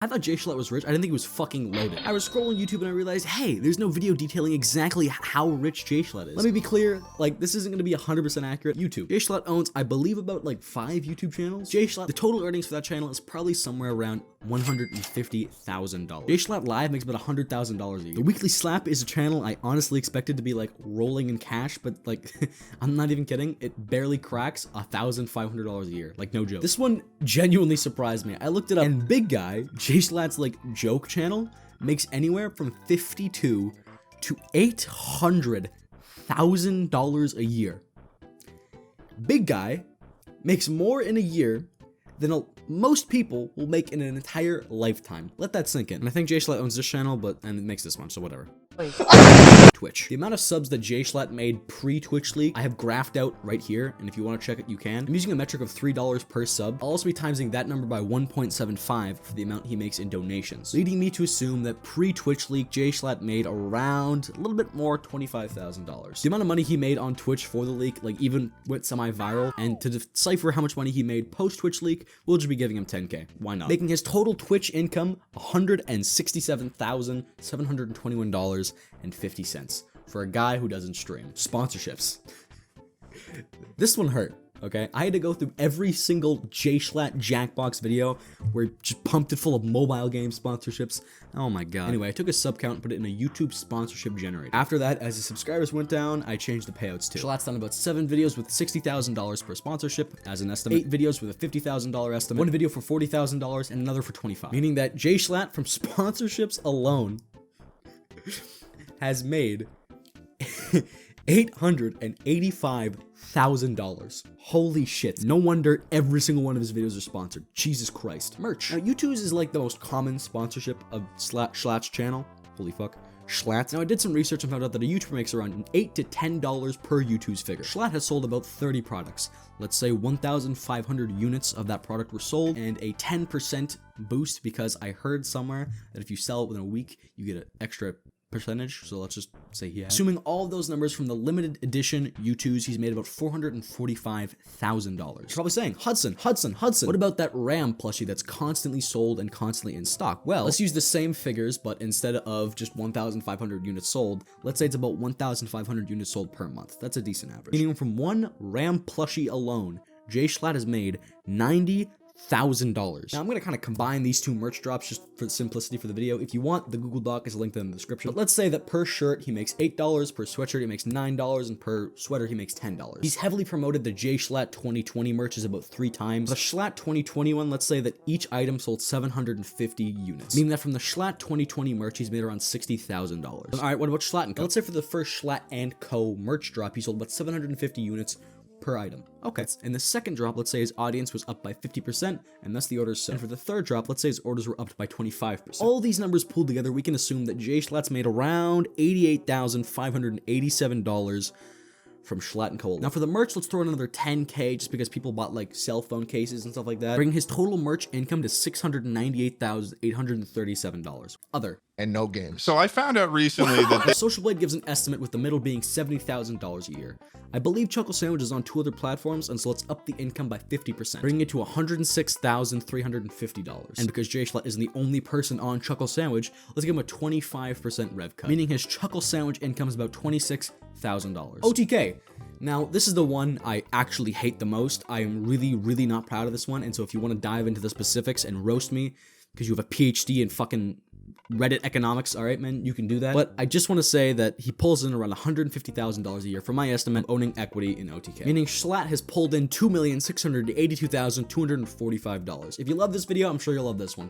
I thought Jschlatt was rich. I didn't think he was fucking loaded. I was scrolling YouTube and I realized, hey, there's no video detailing exactly how rich Jschlatt is. Let me be clear, like, this isn't gonna be 100% accurate. YouTube. Jschlatt owns, I believe, about like 5 YouTube channels. Jschlatt, the total earnings for that channel is probably somewhere around $150,000. Jschlatt Live makes about $100,000 a year. The Weekly Slap is a channel I honestly expected to be like rolling in cash, but like, I'm not even kidding. It barely cracks $1,500 a year. Like, no joke. This one genuinely surprised me. I looked it up, and big guy, Jschlatt's like joke channel, makes anywhere from $52,000 to $800,000 a year. Big guy makes more in a year than most people will make in an entire lifetime. Let that sink in. And I think Jschlatt owns this channel, and it makes this one, so whatever. Twitch. The amount of subs that Jschlatt made pre-Twitch leak, I have graphed out right here, and if you want to check it, you can. I'm using a metric of $3 per sub. I'll also be timesing that number by 1.75 for the amount he makes in donations, leading me to assume that pre-Twitch leak, Jschlatt made around a little bit more, $25,000. The amount of money he made on Twitch for the leak, like even went semi-viral, and to decipher how much money he made post-Twitch leak, we'll just be giving him 10K. Why not? Making his total Twitch income $167,721.50 for a guy who doesn't stream. Sponsorships. This one hurt, okay? I had to go through every single Jschlatt Jackbox video where he just pumped it full of mobile game sponsorships. Oh my god. Anyway, I took his sub count and put it in a YouTube sponsorship generator. After that, as his subscribers went down, I changed the payouts too. Jschlatt's done about 7 videos with $60,000 per sponsorship as an estimate, 8 videos with a $50,000 estimate, 1 video for $40,000, and another for $25,000. Meaning that Jschlatt from sponsorships alone has made $885,000. Holy shit. No wonder every single one of his videos are sponsored. Jesus Christ. Merch. Now, YouTube's is like the most common sponsorship of Schlatt's channel. Holy fuck. Schlatt. Now, I did some research and found out that a YouTuber makes around $8 to $10 per YouTube's figure. Schlatt has sold about 30 products. Let's say 1,500 units of that product were sold, and a 10% boost because I heard somewhere that if you sell it within a week, you get an extra percentage, so let's just say he has. Assuming all of those numbers from the limited edition U2s, he's made about $445,000. You're probably saying, Hudson, what about that Ram plushie that's constantly sold and constantly in stock? Well, let's use the same figures, but instead of just 1,500 units sold, let's say it's about 1,500 units sold per month. That's a decent average. Meaning from one Ram plushie alone, Jschlatt has made $90,000. Now I'm going to kind of combine these two merch drops just for simplicity for the video. If you want, the Google Doc is linked in the description. But let's say that per shirt he makes $8, per sweatshirt he makes $9, and per sweater he makes $10. He's heavily promoted the Jschlatt 2020 merch is about 3 times. The Schlatt 2021, let's say that each item sold 750 units. Meaning that from the Schlatt 2020 merch he's made around $60,000. Alright, what about Schlatt & Co? Let's say for the first Schlatt & Co merch drop he sold about 750 units per item. Okay. In the second drop, let's say his audience was up by 50%, and thus the orders sold. And for the third drop, let's say his orders were upped by 25%. All these numbers pulled together, we can assume that Jschlatt's made around $88,587 from Schlatt & Co. Now for the merch, let's throw in another 10K just because people bought like cell phone cases and stuff like that, bringing his total merch income to $698,837. Other. And no games. So I found out recently that Social Blade gives an estimate with the middle being $70,000 a year. I believe Chuckle Sandwich is on 2 other platforms, and so let's up the income by 50%, bringing it to $106,350. And because Jschlatt isn't the only person on Chuckle Sandwich, let's give him a 25% rev cut, meaning his Chuckle Sandwich income is about $26,000. OTK. Now, this is the one I actually hate the most. I am really not proud of this one, and so if you want to dive into the specifics and roast me, because you have a PhD in fucking Reddit economics, all right, man, you can do that. But I just want to say that he pulls in around $150,000 a year for my estimate owning equity in OTK. Meaning Schlatt has pulled in $2,682,245. If you love this video, I'm sure you'll love this one.